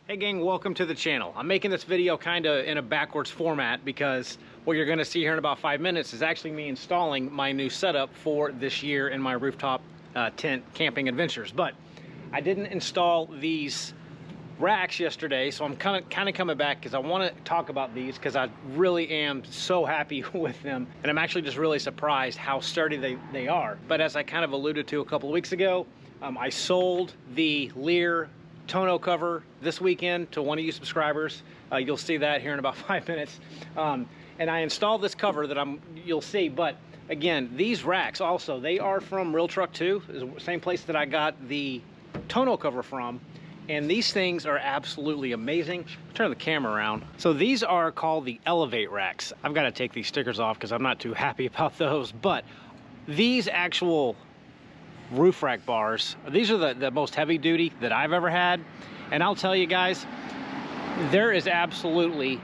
Hey gang, welcome to the channel. I'm making this video kind of in a backwards format because what you're going to see here in about 5 minutes is actually me installing my new setup for this year in my rooftop tent camping adventures. But I didn't install these racks yesterday, so I'm kind of coming back because I want to talk about these because I really am so happy with them, and I'm actually just really surprised how sturdy they are. But as I kind of alluded to a couple of weeks ago, I sold the Lock Tonneau cover this weekend to one of you subscribers. You'll see that here in about 5 minutes. And I installed this cover that you'll see. But again, these racks also, they are from Real Truck 2, the same place that I got the tonneau cover from. And these things are absolutely amazing. Turn the camera around. So these are called the Elevate racks. I've got to take these stickers off because I'm not too happy about those. But these actual roof rack bars, these are the most heavy duty that I've ever had, and I'll tell you guys, there is absolutely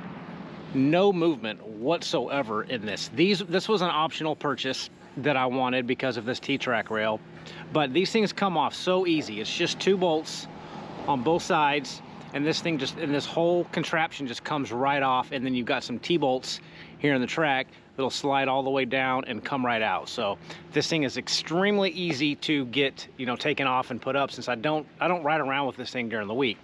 no movement whatsoever in this. This was an optional purchase that I wanted because of this T-track rail, but these things come off so easy. It's just 2 bolts on both sides, and this whole contraption just comes right off, and then you've got some T-bolts here in the track that'll slide all the way down and come right out. So this thing is extremely easy to get, taken off and put up, since I don't ride around with this thing during the week.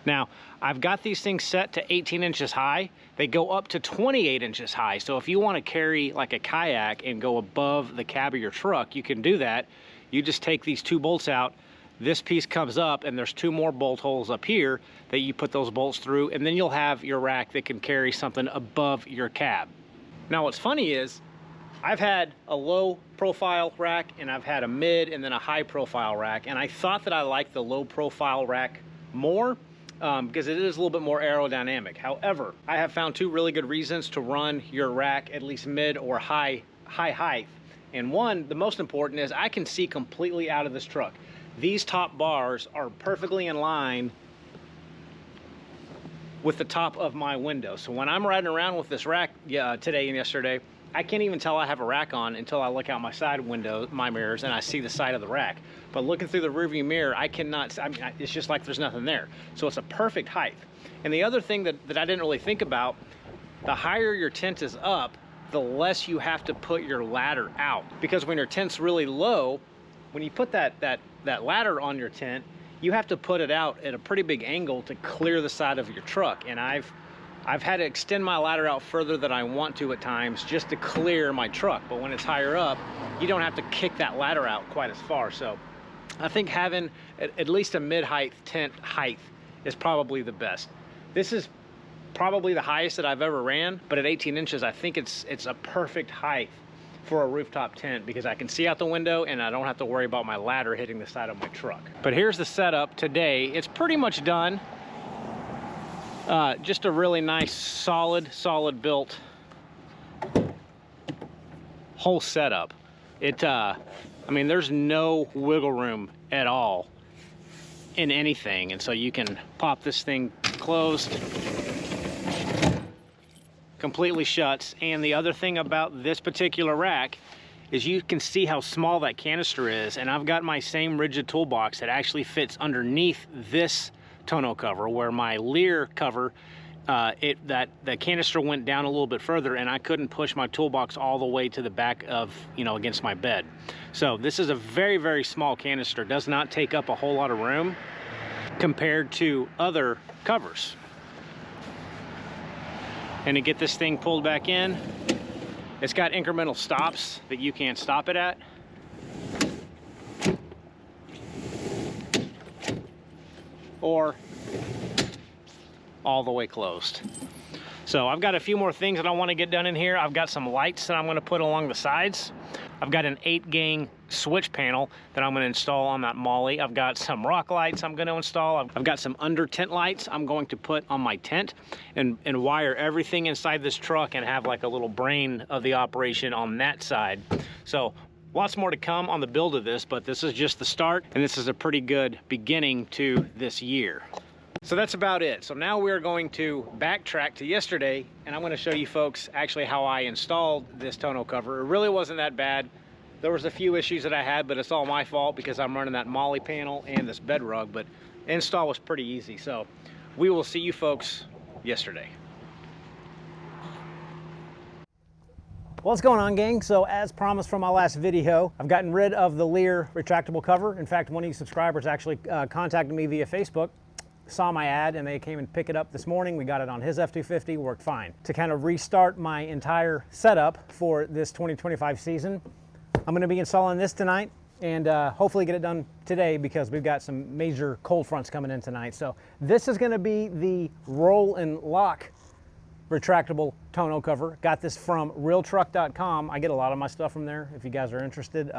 Now, I've got these things set to 18 inches high. They go up to 28 inches high. So if you want to carry like a kayak and go above the cab of your truck, you can do that. You just take these 2 bolts out. This piece comes up, and there's 2 more bolt holes up here that you put those bolts through, and then you'll have your rack that can carry something above your cab. Now, what's funny is I've had a low profile rack, and I've had a mid and then a high profile rack, and I thought that I liked the low profile rack more because it is a little bit more aerodynamic. However, I have found 2 really good reasons to run your rack at least mid or high height. And one, the most important, is I can see completely out of this truck. These top bars are perfectly in line with the top of my window. So when I'm riding around with this rack today and yesterday, I can't even tell I have a rack on until I look out my side window, my mirrors, and I see the side of the rack. But looking through the rearview mirror, I cannot, it's just like there's nothing there. So it's a perfect height. And the other thing that I didn't really think about, the higher your tent is up, the less you have to put your ladder out. Because when your tent's really low, when you put that ladder on your tent, you have to put it out at a pretty big angle to clear the side of your truck. And I've had to extend my ladder out further than I want to at times just to clear my truck. But when it's higher up, you don't have to kick that ladder out quite as far. So I think having at least a mid-height tent height is probably the best. This is probably the highest that I've ever ran, but at 18 inches, I think it's a perfect height for a rooftop tent because I can see out the window and I don't have to worry about my ladder hitting the side of my truck. But here's the setup today. It's pretty much done. Just a really nice, solid built whole setup. I mean, there's no wiggle room at all in anything. And so you can pop this thing closed, completely shuts. And the other thing about this particular rack is you can see how small that canister is, and I've got my same rigid toolbox that actually fits underneath this tonneau cover, where my Lear cover, the canister went down a little bit further, and I couldn't push my toolbox all the way to the back of, against my bed. So this is a very, very small canister, does not take up a whole lot of room compared to other covers. And to get this thing pulled back in, it's got incremental stops that you can't stop it at. Or all the way closed. So I've got a few more things that I want to get done in here. I've got some lights that I'm going to put along the sides. I've got an 8-gang switch panel that I'm going to install on that molly. I've got some rock lights I'm going to install. I've got some under tent lights I'm going to put on my tent and wire everything inside this truck and have like a little brain of the operation on that side. So lots more to come on the build of this, but this is just the start, and this is a pretty good beginning to this year. So that's about it. So now we're going to backtrack to yesterday, and I'm going to show you folks actually how I installed this tonneau cover. It really wasn't that bad. There was a few issues that I had, but it's all my fault because I'm running that molly panel and this bed rug, but install was pretty easy. So we will see you folks yesterday. What's going on, gang? So as promised from my last video, I've gotten rid of the Lear retractable cover. In fact, one of you subscribers actually contacted me via Facebook, saw my ad, and they came and picked it up this morning. We got it on his F250, worked fine. To kind of restart my entire setup for this 2025 season, I'm gonna be installing this tonight and hopefully get it done today because we've got some major cold fronts coming in tonight. So this is gonna be the roll and lock retractable tonneau cover. Got this from realtruck.com. I get a lot of my stuff from there if you guys are interested.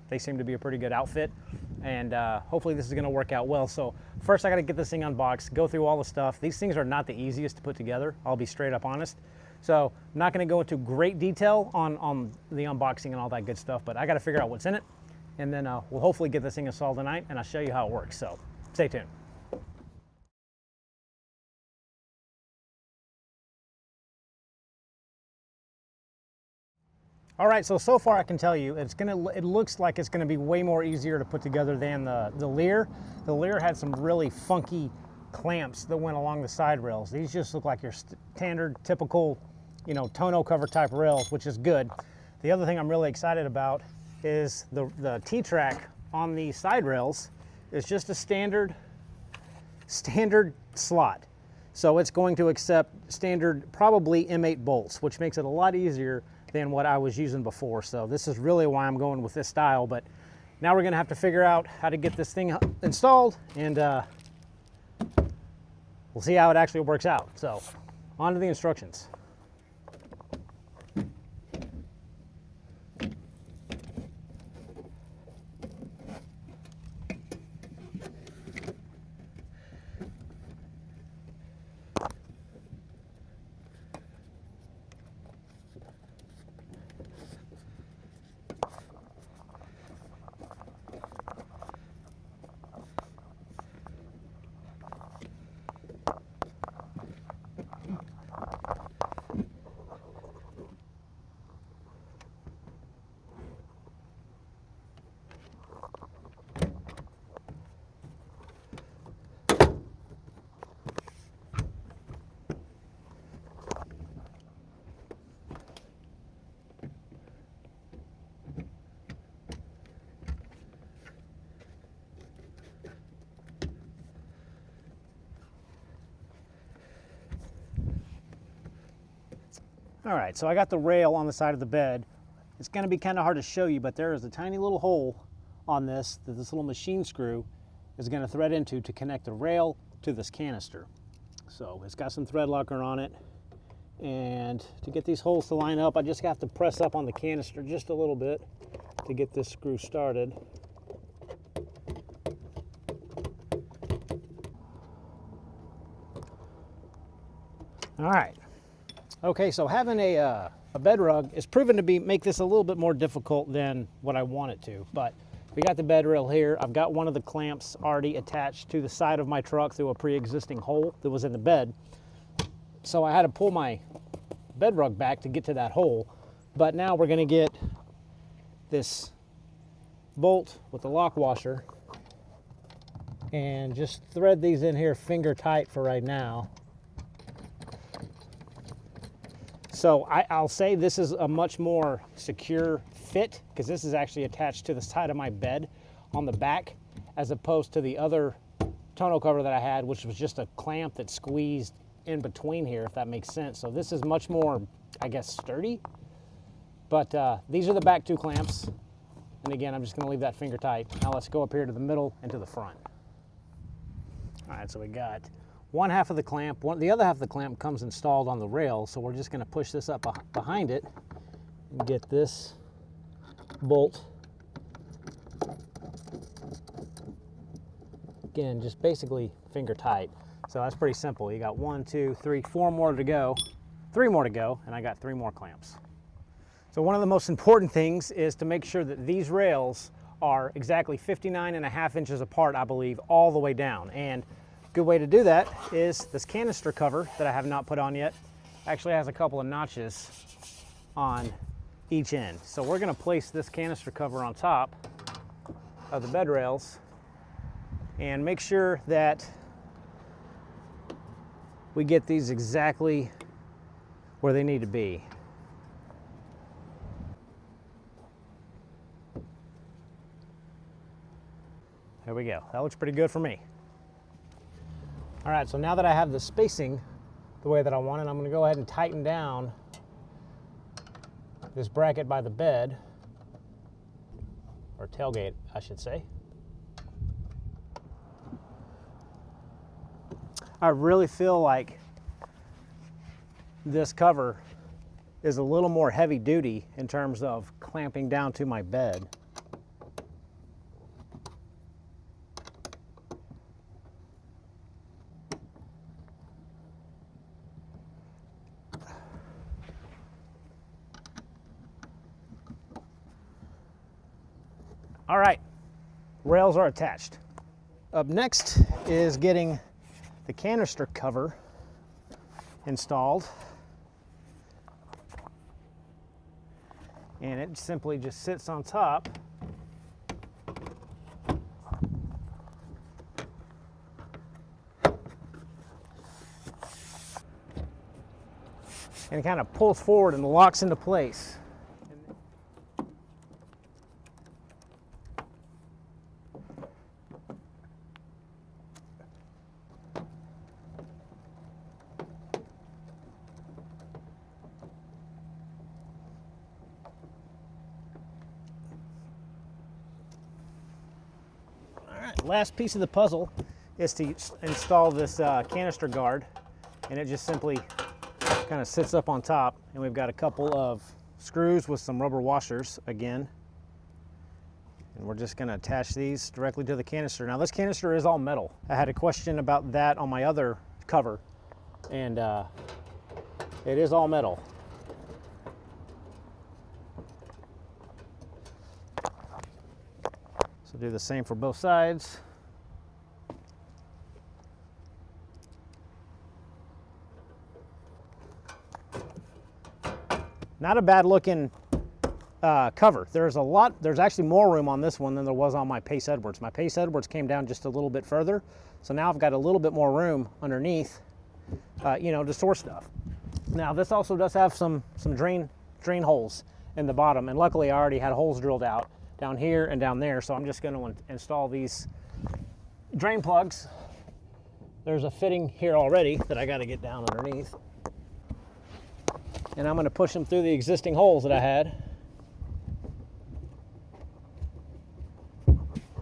They seem to be a pretty good outfit, and hopefully this is going to work out well. So first I got to get this thing unboxed, go through all the stuff. These things are not the easiest to put together, I'll be straight up honest. So I'm not going to go into great detail on the unboxing and all that good stuff, but I got to figure out what's in it, and then we'll hopefully get this thing installed tonight, and I'll show you how it works. So stay tuned. All right, so far I can tell you it looks like it's gonna be way more easier to put together than the Lear. The Lear had some really funky clamps that went along the side rails. These just look like your standard, typical, you know, tonneau cover type rails, which is good. The other thing I'm really excited about is the T-track on the side rails is just a standard slot. So it's going to accept standard, probably M8 bolts, which makes it a lot easier than what I was using before. So this is really why I'm going with this style. But now we're gonna have to figure out how to get this thing installed, and we'll see how it actually works out. So on to the instructions. All right, so I got the rail on the side of the bed. It's gonna be kind of hard to show you, but there is a tiny little hole on this that this little machine screw is gonna thread into to connect the rail to this canister. So it's got some thread locker on it. And to get these holes to line up, I just have to press up on the canister just a little bit to get this screw started. All right. Okay, so having a bed rug is proven to make this a little bit more difficult than what I want it to. But we got the bed rail here. I've got one of the clamps already attached to the side of my truck through a pre-existing hole that was in the bed. So I had to pull my bed rug back to get to that hole. But now we're gonna get this bolt with the lock washer and just thread these in here finger tight for right now. So I'll say this is a much more secure fit because this is actually attached to the side of my bed on the back, as opposed to the other tonneau cover that I had, which was just a clamp that squeezed in between here, if that makes sense. So this is much more, I guess, sturdy. But these are the back two clamps. And again, I'm just gonna leave that finger tight. Now let's go up here to the middle and to the front. All right, so we got one half of the clamp. The other half of the clamp comes installed on the rail, so we're just gonna push this up behind it and get this bolt. Again, just basically finger tight. So that's pretty simple. You got 1, 2, 3, 4 more to go. 3 more to go, and I got 3 more clamps. So one of the most important things is to make sure that these rails are exactly 59.5 inches apart, I believe, all the way down. And good way to do that is this canister cover that I have not put on yet actually has a couple of notches on each end. So we're gonna place this canister cover on top of the bed rails and make sure that we get these exactly where they need to be. There we go. That looks pretty good for me. All right, so now that I have the spacing the way that I want it, I'm going to go ahead and tighten down this bracket by the bed, or tailgate, I should say. I really feel like this cover is a little more heavy duty in terms of clamping down to my bed. All right, rails are attached. Up next is getting the canister cover installed. And it simply just sits on top. And it kind of pulls forward and locks into place. Last piece of the puzzle is to install this canister guard, and it just simply kind of sits up on top, and we've got a couple of screws with some rubber washers again, and we're just going to attach these directly to the canister. Now this canister is all metal. I had a question about that on my other cover, and it is all metal. So do the same for both sides. Not a bad looking cover. There's actually more room on this one than there was on my Pace Edwards. My Pace Edwards came down just a little bit further, so now I've got a little bit more room underneath, you know, to store stuff. Now this also does have some drain holes in the bottom, and luckily I already had holes drilled out down here and down there, so I'm just going to install these drain plugs. There's a fitting here already that I got to get down underneath, and I'm going to push them through the existing holes that I had.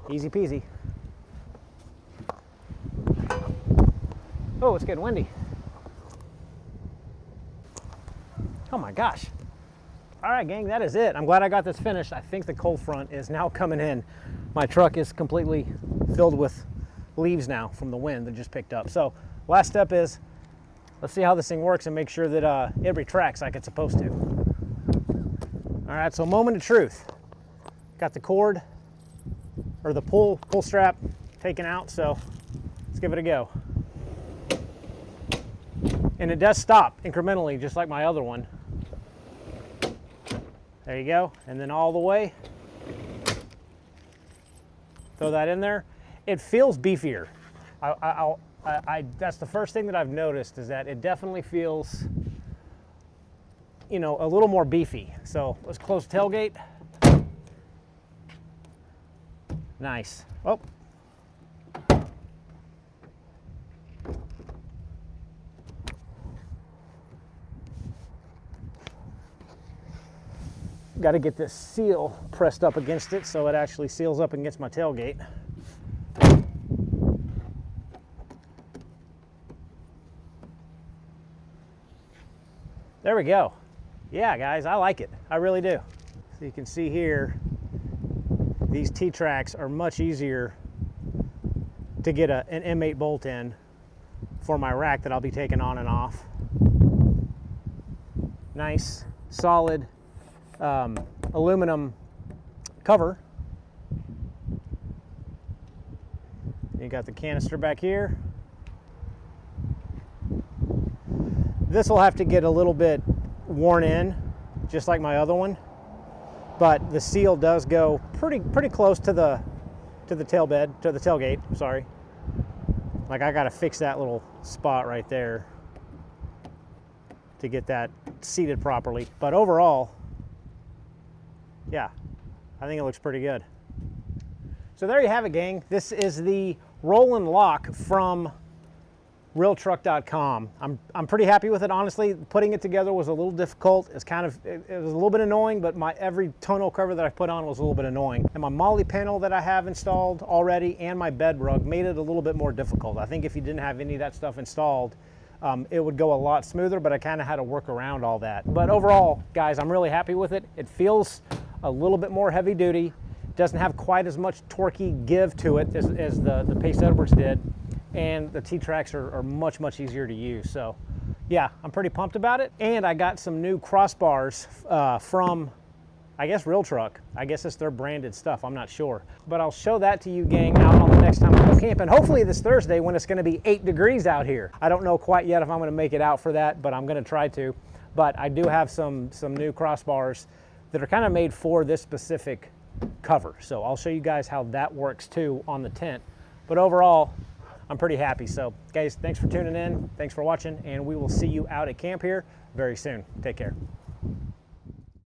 Easy peasy. Oh, it's getting windy. Oh my gosh. All right, gang, that is it. I'm glad I got this finished. I think the cold front is now coming in. My truck is completely filled with leaves now from the wind that just picked up. So last step is, let's see how this thing works and make sure that it retracts like it's supposed to. All right, so moment of truth. Got the cord, or the pull strap taken out, so let's give it a go. And it does stop incrementally, just like my other one. There you go, and then all the way. Throw that in there. It feels beefier. That's the first thing that I've noticed, is that it definitely feels, you know, a little more beefy. So let's close the tailgate. Nice. Oh. Got to get this seal pressed up against it so it actually seals up against my tailgate. There we go. Yeah, guys, I like it. I really do. So you can see here, these T-tracks are much easier to get an M8 bolt in for my rack that I'll be taking on and off. Nice, solid aluminum cover. You got the canister back here. This will have to get a little bit worn in, just like my other one, but the seal does go pretty close to the tailgate. Sorry, like I got to fix that little spot right there. to get that seated properly. But overall, yeah, I think it looks pretty good. So there you have it, gang. This is the roll and lock from realtruck.com. I'm pretty happy with it, honestly. Putting it together was a little difficult. It was a little bit annoying, but every tonneau cover that I put on was a little bit annoying. And my molly panel that I have installed already and my bed rug made it a little bit more difficult. I think if you didn't have any of that stuff installed, it would go a lot smoother, but I kind of had to work around all that. But overall, guys, I'm really happy with it. It feels a little bit more heavy duty. Doesn't have quite as much torquey give to it as the Pace Edwards did. And the T-Tracks are much, much easier to use. So yeah, I'm pretty pumped about it. And I got some new crossbars from, I guess, Real Truck. I guess it's their branded stuff, I'm not sure. But I'll show that to you, gang, out on the next time I go camping. Hopefully this Thursday when it's gonna be 8 degrees out here. I don't know quite yet if I'm gonna make it out for that, but I'm gonna try to. But I do have some new crossbars that are kind of made for this specific cover. So I'll show you guys how that works too on the tent. But overall, I'm pretty happy. So guys, thanks for tuning in. Thanks for watching, and we will see you out at camp here very soon. Take care.